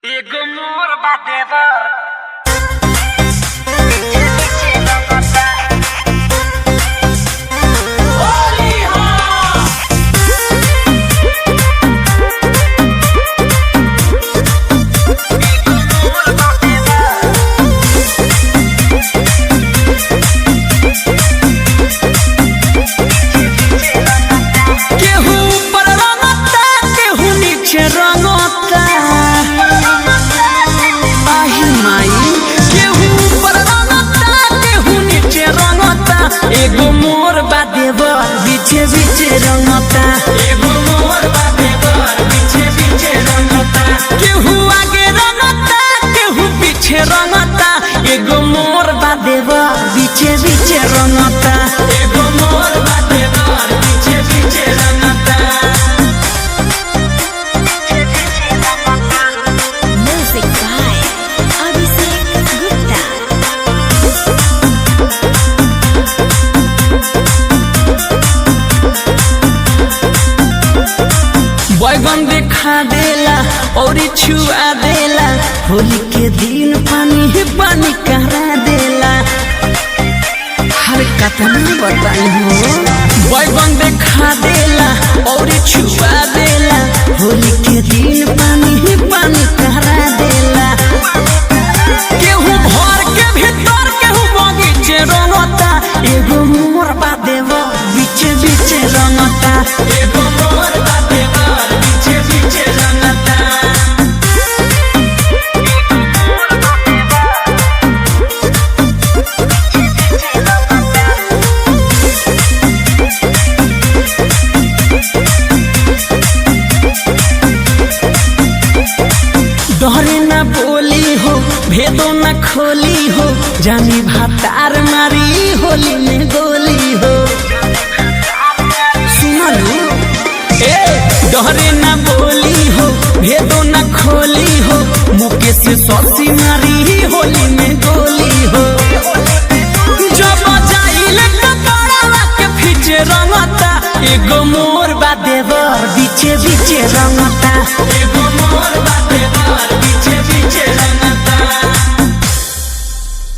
एगो मोर बादेवर एगो मोर बादेवर बीचे बीचे रंगता एगो मोर बादेवर बीचे बीचे रंगता केहू आगे रंगता केहू पीछे रंगता एगो मोर बादेवर बीचे बीचे रंगता एगो मोर बादेवर बीचे बीचे रंगता। Music by Abhishek Gupta. बैगन देखा देला और छुआ देला होली के दिन पानी पानी करा देला हर कतना बताई हो बैगन देखा देला और छुआ देला होली के दिन पानी पानी करा देला केहू घर के भीतर केहू बगीचे रंगता एगो मोर बादेवर बीचे बीचे रंगता एगो मोर बादेवर बीचे बीचे रंगता। डरे न बोली हो भेदो न खोली हो जानी भातार मारी होली में गोली हो सुनलू ए डरे न बोली हो भेदो न खोली हो मुके से सौसी मारी होली में गोली हो जब जाइले कपड़ा के फीचे रंगता एगो मोर बादेवर बीचे बीचे रंगता एगो मोर बादेवर बीचे बीचे रंगता।